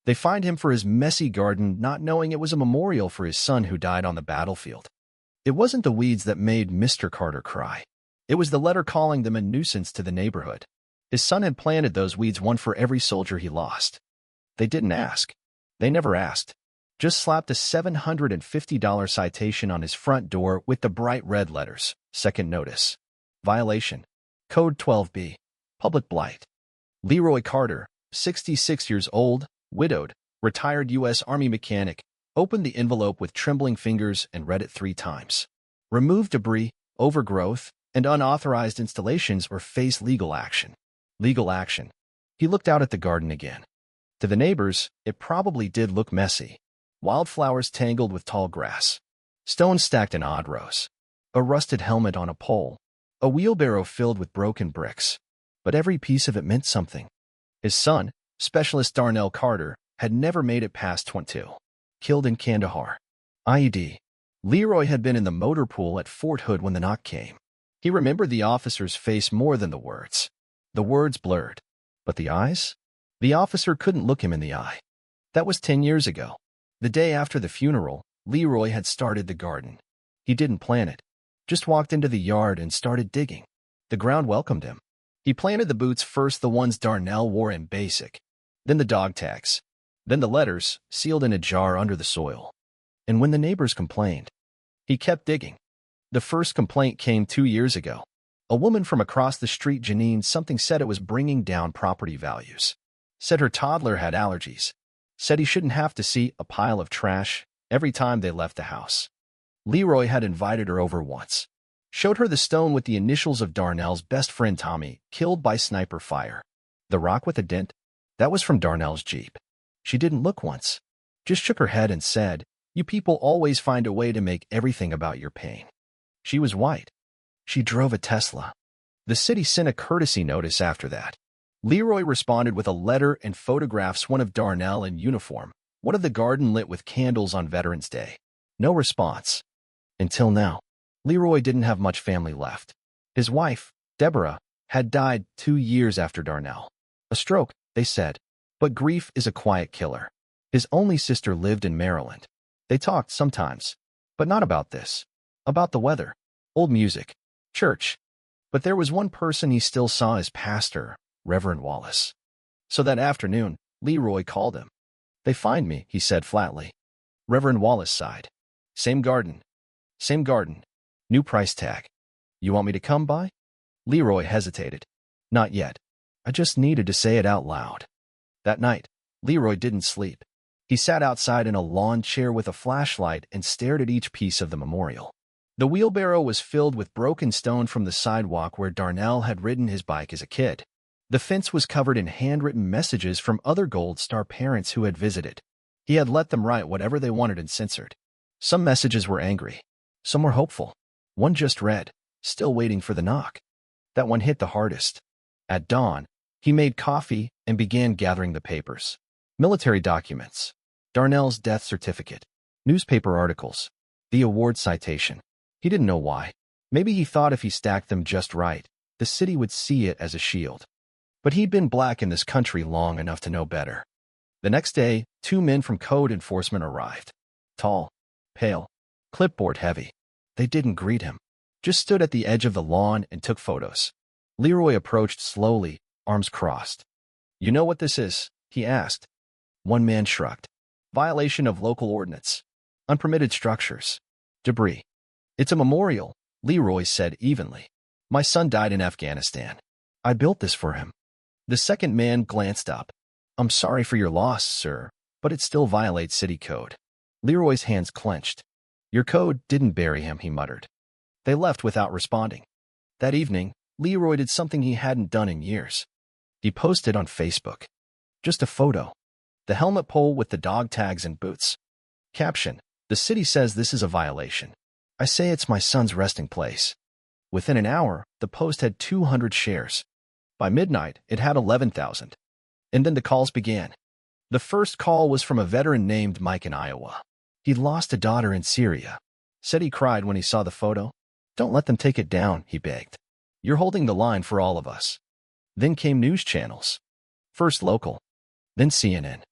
They fined him for his messy garden, not knowing it was a memorial for his son who died on the battlefield. It wasn't the weeds that made Mr. Carter cry. It was the letter calling them a nuisance to the neighborhood. His son had planted those weeds, one for every soldier he lost. They didn't ask. They never asked. Just slapped a $750 citation on his front door with the bright red letters, second notice. Violation. Code 12B. Public blight. Leroy Carter, 66 years old, widowed, retired U.S. Army mechanic, opened the envelope with trembling fingers and read it 3 times. Remove debris, overgrowth, and unauthorized installations or face legal action. Legal action. He looked out at the garden again. To the neighbors, it probably did look messy. Wildflowers tangled with tall grass. Stones stacked in odd rows. A rusted helmet on a pole. A wheelbarrow filled with broken bricks. But every piece of it meant something. His son, Specialist Darnell Carter, had never made it past 22. Killed in Kandahar. IED. Leroy had been in the motor pool at Fort Hood when the knock came. He remembered the officer's face more than the words. The words blurred. But the eyes? The officer couldn't look him in the eye. That was 10 years ago. The day after the funeral, Leroy had started the garden. He didn't plant it. Just walked into the yard and started digging. The ground welcomed him. He planted the boots first, the ones Darnell wore in basic. Then the dog tags. Then the letters, sealed in a jar under the soil. And when the neighbors complained, he kept digging. The first complaint came 2 years ago. A woman from across the street, Janine, something said it was bringing down property values. Said her toddler had allergies. Said he shouldn't have to see a pile of trash every time they left the house. Leroy had invited her over once. Showed her the stone with the initials of Darnell's best friend Tommy, killed by sniper fire. The rock with a dent? That was from Darnell's Jeep. She didn't look once. Just shook her head and said, "You people always find a way to make everything about your pain." She was white. She drove a Tesla. The city sent a courtesy notice after that. Leroy responded with a letter and photographs, one of Darnell in uniform, one of the garden lit with candles on Veterans Day. No response. Until now. Leroy didn't have much family left. His wife, Deborah, had died 2 years after Darnell. A stroke, they said. But grief is a quiet killer. His only sister lived in Maryland. They talked sometimes, but not about this. About the weather, old music, church. But there was one person he still saw as pastor, Reverend Wallace. So that afternoon, Leroy called him. "They fined me," he said flatly. Reverend Wallace sighed. Same garden. Same garden. New price tag. "You want me to come by?" Leroy hesitated. "Not yet. I just needed to say it out loud." That night, Leroy didn't sleep. He sat outside in a lawn chair with a flashlight and stared at each piece of the memorial. The wheelbarrow was filled with broken stone from the sidewalk where Darnell had ridden his bike as a kid. The fence was covered in handwritten messages from other Gold Star parents who had visited. He had let them write whatever they wanted and censored. Some messages were angry. Some were hopeful. One just read, "Still waiting for the knock." That one hit the hardest. At dawn, he made coffee and began gathering the papers. Military documents, Darnell's death certificate, newspaper articles, the award citation. He didn't know why. Maybe he thought if he stacked them just right, the city would see it as a shield. But he'd been black in this country long enough to know better. The next day, 2 men from code enforcement arrived. Tall, pale, clipboard heavy. They didn't greet him, just stood at the edge of the lawn and took photos. Leroy approached slowly, arms crossed. "You know what this is?" he asked. One man shrugged. "Violation of local ordinance. Unpermitted structures. Debris." "It's a memorial," Leroy said evenly. "My son died in Afghanistan. I built this for him." The second man glanced up. "I'm sorry for your loss, sir, but it still violates city code." Leroy's hands clenched. "Your code didn't bury him," he muttered. They left without responding. That evening, Leroy did something he hadn't done in years. He posted on Facebook. Just a photo. The helmet pole with the dog tags and boots. Caption: "The city says this is a violation. I say it's my son's resting place." Within an hour, the post had 200 shares. By midnight, it had 11,000. And then the calls began. The first call was from a veteran named Mike in Iowa. He'd lost a daughter in Syria. Said he cried when he saw the photo. "Don't let them take it down," he begged. "You're holding the line for all of us." Then came news channels. First local, then CNN.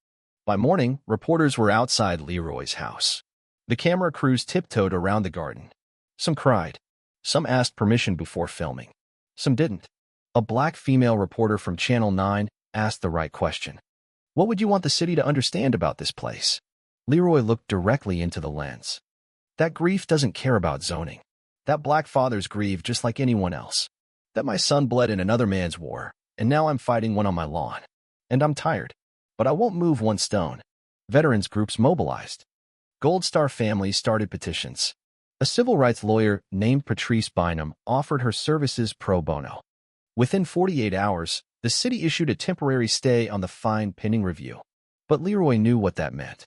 By morning, reporters were outside Leroy's house. The camera crews tiptoed around the garden. Some cried. Some asked permission before filming. Some didn't. A black female reporter from Channel 9 asked the right question. What would you want the city to understand about this place? Leroy looked directly into the lens. That grief doesn't care about zoning. That black father's grieved just like anyone else. That my son bled in another man's war, and now I'm fighting one on my lawn. And I'm tired. But I won't move one stone. Veterans groups mobilized. Gold Star families started petitions. A civil rights lawyer named Patrice Bynum offered her services pro bono. Within 48 hours, the city issued a temporary stay on the fine pending review. But Leroy knew what that meant.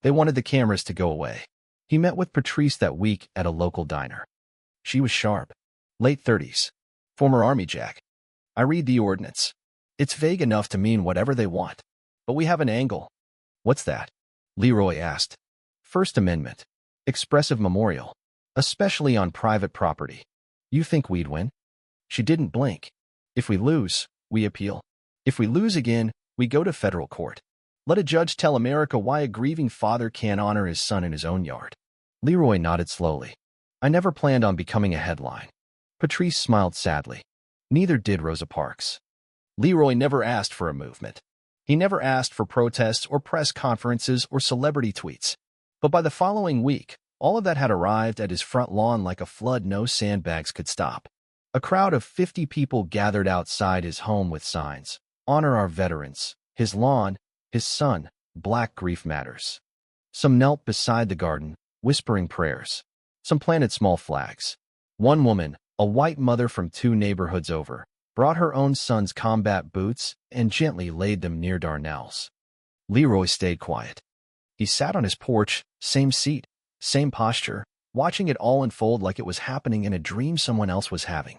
They wanted the cameras to go away. He met with Patrice that week at a local diner. She was sharp. Late 30s. Former Army Jack. I read the ordinance. It's vague enough to mean whatever they want. But we have an angle. What's that? Leroy asked. First Amendment. Expressive memorial. Especially on private property. You think we'd win? She didn't blink. If we lose, we appeal. If we lose again, we go to federal court. Let a judge tell America why a grieving father can't honor his son in his own yard. Leroy nodded slowly. I never planned on becoming a headline. Patrice smiled sadly. Neither did Rosa Parks. Leroy never asked for a movement. He never asked for protests or press conferences or celebrity tweets. But by the following week, all of that had arrived at his front lawn like a flood no sandbags could stop. A crowd of 50 people gathered outside his home with signs. Honor our veterans. His lawn. His son. Black grief matters. Some knelt beside the garden, whispering prayers. Some planted small flags. One woman, a white mother from 2 neighborhoods over, brought her own son's combat boots and gently laid them near Darnell's. Leroy stayed quiet. He sat on his porch, same seat, same posture, watching it all unfold like it was happening in a dream someone else was having.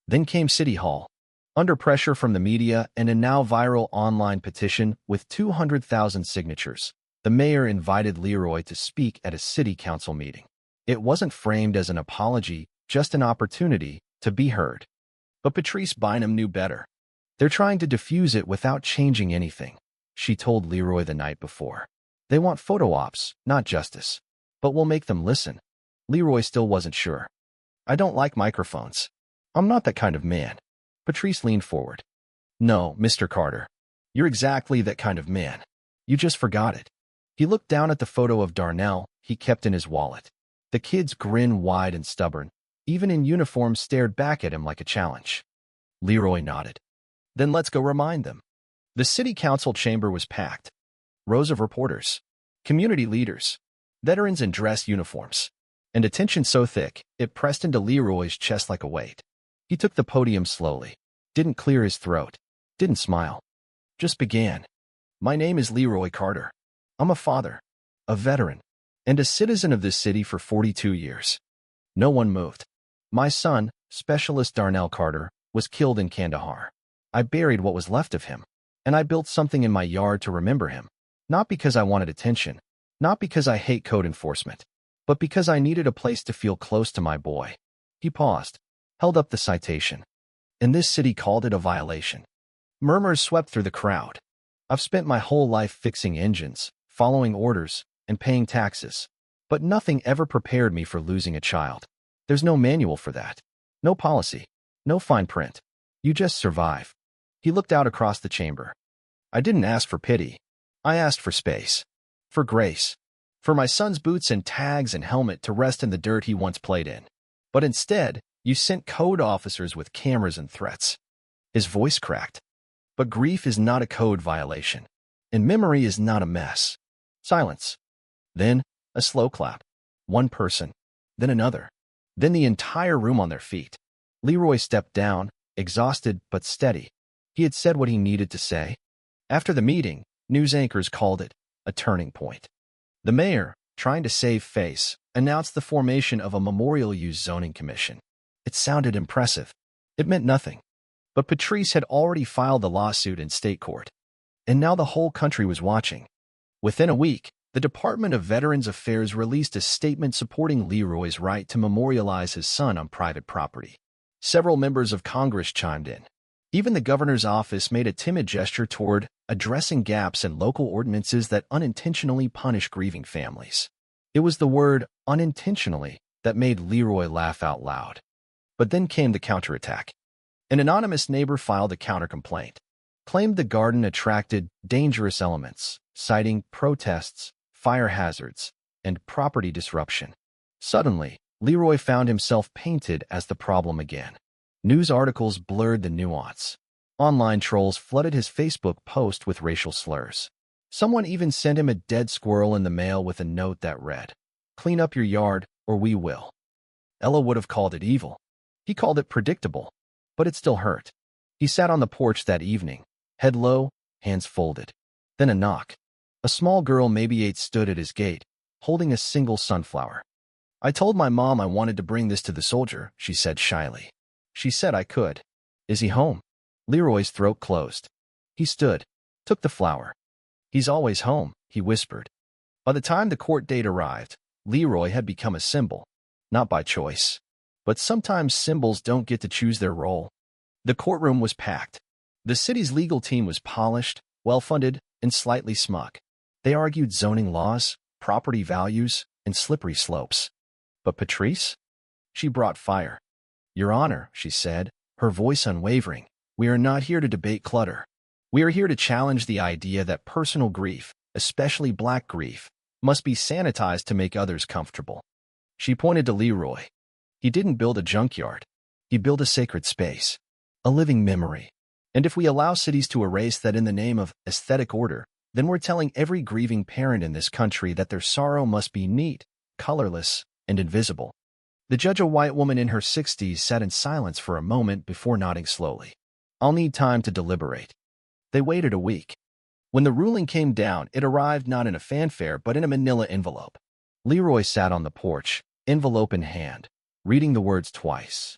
Then came City Hall. Under pressure from the media and a now viral online petition with 200,000 signatures, the mayor invited Leroy to speak at a city council meeting. It wasn't framed as an apology, just an opportunity to be heard. But Patrice Bynum knew better. They're trying to diffuse it without changing anything, she told Leroy the night before. They want photo ops, not justice. But we'll make them listen. Leroy still wasn't sure. I don't like microphones. I'm not that kind of man. Patrice leaned forward. No, Mr. Carter. You're exactly that kind of man. You just forgot it. He looked down at the photo of Darnell he kept in his wallet. The kid's grin, wide and stubborn, even in uniform, stared back at him like a challenge. Leroy nodded. Then let's go remind them. The city council chamber was packed. Rows of reporters, community leaders, veterans in dress uniforms, and attention so thick it pressed into Leroy's chest like a weight. He took the podium slowly, didn't clear his throat, didn't smile. Just began. My name is Leroy Carter. I'm a father, a veteran, and a citizen of this city for 42 years. No one moved. My son, Specialist Darnell Carter, was killed in Kandahar. I buried what was left of him, and I built something in my yard to remember him. Not because I wanted attention, not because I hate code enforcement, but because I needed a place to feel close to my boy. He paused, held up the citation. And this city called it a violation. Murmurs swept through the crowd. I've spent my whole life fixing engines, following orders, and paying taxes. But nothing ever prepared me for losing a child. There's no manual for that. No policy. No fine print. You just survive. He looked out across the chamber. I didn't ask for pity. I asked for space. For grace. For my son's boots and tags and helmet to rest in the dirt he once played in. But instead, you sent code officers with cameras and threats. His voice cracked. But grief is not a code violation. And memory is not a mess. Silence. Then, a slow clap. One person. Then another. Then the entire room on their feet. Leroy stepped down, exhausted but steady. He had said what he needed to say. After the meeting, news anchors called it a turning point. The mayor, trying to save face, announced the formation of a memorial use zoning commission. It sounded impressive. It meant nothing. But Patrice had already filed the lawsuit in state court. And now the whole country was watching. Within a week, the Department of Veterans Affairs released a statement supporting Leroy's right to memorialize his son on private property. Several members of Congress chimed in. Even the governor's office made a timid gesture toward addressing gaps in local ordinances that unintentionally punish grieving families. It was the word unintentionally that made Leroy laugh out loud. But then came the counterattack. An anonymous neighbor filed a countercomplaint, claimed the garden attracted dangerous elements, citing protests, fire hazards, and property disruption. Suddenly, Leroy found himself painted as the problem again. News articles blurred the nuance. Online trolls flooded his Facebook post with racial slurs. Someone even sent him a dead squirrel in the mail with a note that read, "Clean up your yard, or we will." Ella would have called it evil. He called it predictable, but it still hurt. He sat on the porch that evening, head low, hands folded. Then a knock. A small girl, maybe 8, stood at his gate, holding a single sunflower. "I told my mom I wanted to bring this to the soldier," she said shyly. "She said I could. Is he home?" Leroy's throat closed. He stood, took the flower. "He's always home," he whispered. By the time the court date arrived, Leroy had become a symbol, not by choice. But sometimes symbols don't get to choose their role. The courtroom was packed. The city's legal team was polished, well-funded, and slightly smug. They argued zoning laws, property values, and slippery slopes. But Patrice? She brought fire. "Your Honor," she said, her voice unwavering, "we are not here to debate clutter. We are here to challenge the idea that personal grief, especially Black grief, must be sanitized to make others comfortable." She pointed to Leroy. He didn't build a junkyard. He built a sacred space, a living memory. And if we allow cities to erase that in the name of aesthetic order, then we're telling every grieving parent in this country that their sorrow must be neat, colorless, and invisible. The judge, a white woman in her 60s, sat in silence for a moment before nodding slowly. "I'll need time to deliberate." They waited a week. When the ruling came down, it arrived not in a fanfare but in a manila envelope. Leroy sat on the porch, envelope in hand, reading the words twice.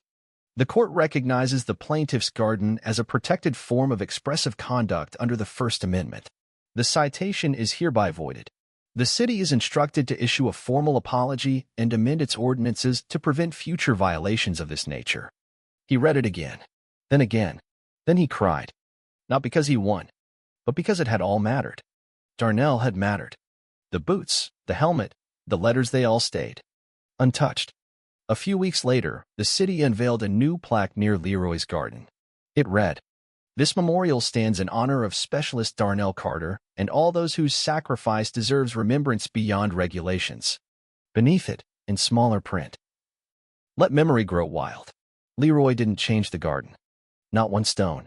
The court recognizes the plaintiff's garden as a protected form of expressive conduct under the First Amendment. The citation is hereby voided. The city is instructed to issue a formal apology and amend its ordinances to prevent future violations of this nature. He read it again. Then he cried. Not because he won, but because it had all mattered. Darnell had mattered. The boots, the helmet, the letters, they all stayed untouched. A few weeks later, the city unveiled a new plaque near Leroy's garden. It read, "This memorial stands in honor of Specialist Darnell Carter and all those whose sacrifice deserves remembrance beyond regulations." Beneath it, in smaller print, "Let memory grow wild." Leroy didn't change the garden. Not one stone.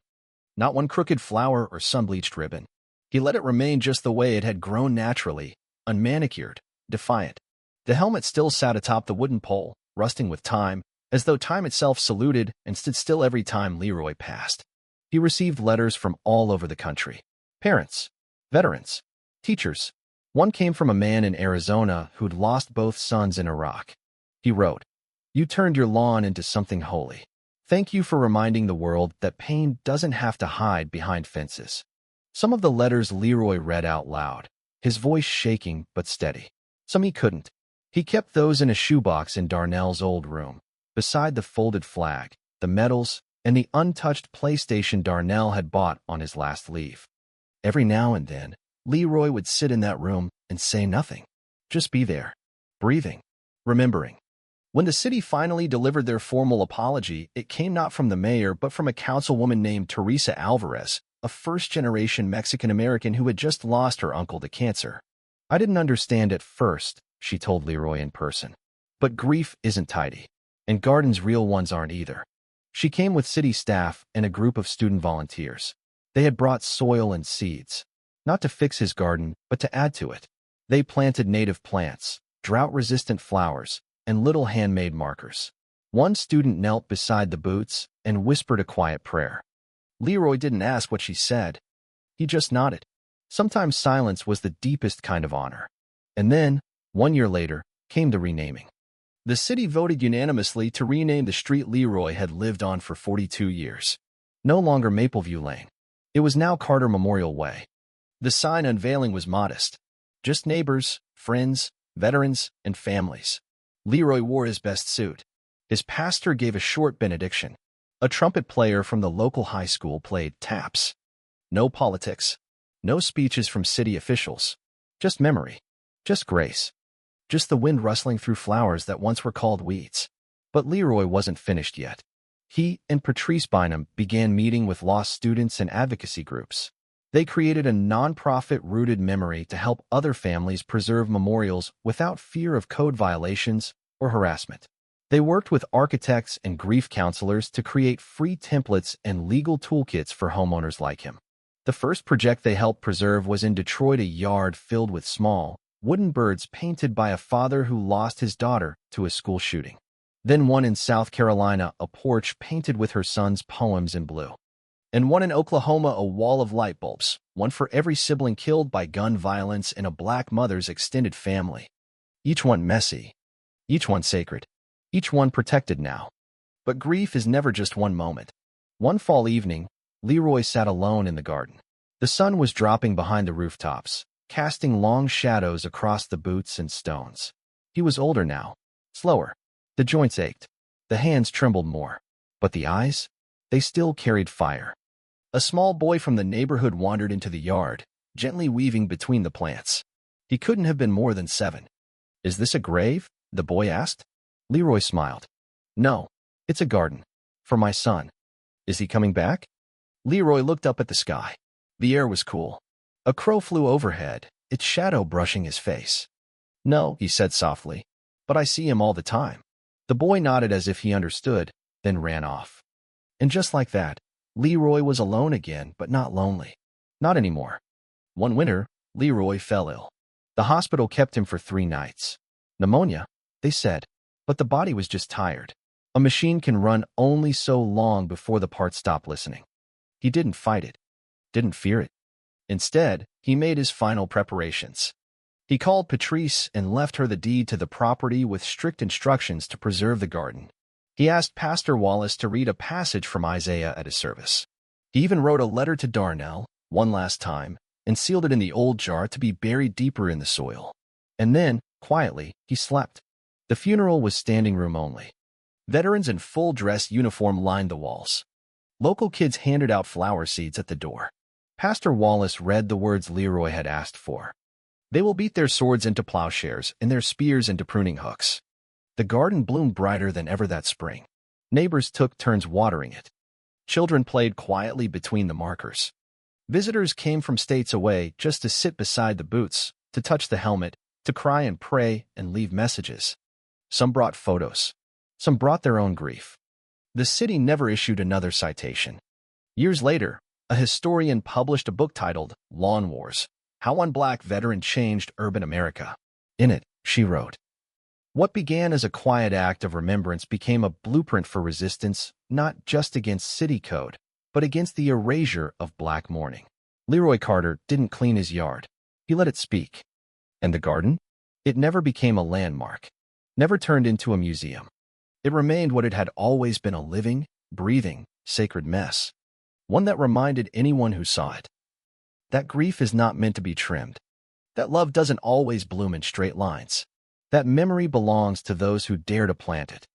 Not one crooked flower or sun-bleached ribbon. He let it remain just the way it had grown naturally, unmanicured, defiant. The helmet still sat atop the wooden pole, rusting with time, as though time itself saluted and stood still every time Leroy passed. He received letters from all over the country. Parents, veterans, teachers. One came from a man in Arizona who'd lost both sons in Iraq. He wrote, "You turned your lawn into something holy. Thank you for reminding the world that pain doesn't have to hide behind fences." Some of the letters Leroy read out loud, his voice shaking but steady. Some he couldn't. He kept those in a shoebox in Darnell's old room, beside the folded flag, the medals, and the untouched PlayStation Darnell had bought on his last leave. Every now and then, Leroy would sit in that room and say nothing. Just be there, breathing, remembering. When the city finally delivered their formal apology, it came not from the mayor but from a councilwoman named Teresa Alvarez, a first-generation Mexican-American who had just lost her uncle to cancer. "I didn't understand at first," she told Leroy in person. "But grief isn't tidy, and gardens, real ones, aren't either." She came with city staff and a group of student volunteers. They had brought soil and seeds, not to fix his garden, but to add to it. They planted native plants, drought-resistant flowers, and little handmade markers. One student knelt beside the boots and whispered a quiet prayer. Leroy didn't ask what she said. He just nodded. Sometimes silence was the deepest kind of honor. And then, 1 year later, came the renaming. The city voted unanimously to rename the street Leroy had lived on for 42 years. No longer Mapleview Lane. It was now Carter Memorial Way. The sign unveiling was modest. Just neighbors, friends, veterans, and families. Leroy wore his best suit. His pastor gave a short benediction. A trumpet player from the local high school played taps. No politics. No speeches from city officials. Just memory. Just grace. Just the wind rustling through flowers that once were called weeds. But Leroy wasn't finished yet. He and Patrice Bynum began meeting with lost students and advocacy groups. They created a non-profit-rooted memory to help other families preserve memorials without fear of code violations or harassment. They worked with architects and grief counselors to create free templates and legal toolkits for homeowners like him. The first project they helped preserve was in Detroit, a yard filled with small, wooden birds painted by a father who lost his daughter to a school shooting. Then one in South Carolina, a porch painted with her son's poems in blue. And one in Oklahoma, a wall of light bulbs, one for every sibling killed by gun violence in a black mother's extended family. Each one messy, each one sacred, each one protected now. But grief is never just one moment. One fall evening, Leroy sat alone in the garden. The sun was dropping behind the rooftops, casting long shadows across the boots and stones. He was older now, slower. The joints ached. The hands trembled more. But the eyes? They still carried fire. A small boy from the neighborhood wandered into the yard, gently weaving between the plants. He couldn't have been more than 7. "Is this a grave?" the boy asked. Leroy smiled. "No, it's a garden. For my son." "Is he coming back?" Leroy looked up at the sky. The air was cool. A crow flew overhead, its shadow brushing his face. "No," he said softly, "but I see him all the time." The boy nodded as if he understood, then ran off. And just like that, Leroy was alone again, but not lonely. Not anymore. One winter, Leroy fell ill. The hospital kept him for 3 nights. Pneumonia, they said, but the body was just tired. A machine can run only so long before the parts stop listening. He didn't fight it, didn't fear it. Instead, he made his final preparations. He called Patrice and left her the deed to the property with strict instructions to preserve the garden. He asked Pastor Wallace to read a passage from Isaiah at his service. He even wrote a letter to Darnell, one last time, and sealed it in the old jar to be buried deeper in the soil. And then, quietly, he slept. The funeral was standing room only. Veterans in full dress uniform lined the walls. Local kids handed out flower seeds at the door. Pastor Wallace read the words Leroy had asked for. "They will beat their swords into plowshares and their spears into pruning hooks." The garden bloomed brighter than ever that spring. Neighbors took turns watering it. Children played quietly between the markers. Visitors came from states away just to sit beside the boots, to touch the helmet, to cry and pray and leave messages. Some brought photos. Some brought their own grief. The city never issued another citation. Years later, a historian published a book titled Lawn Wars: How One Black Veteran Changed Urban America. In it, she wrote, "What began as a quiet act of remembrance became a blueprint for resistance, not just against city code, but against the erasure of black mourning." Leroy Carter didn't clean his yard. He let it speak. And the garden? It never became a landmark, never turned into a museum. It remained what it had always been: a living, breathing, sacred mess. One that reminded anyone who saw it that grief is not meant to be trimmed, that love doesn't always bloom in straight lines, that memory belongs to those who dare to plant it.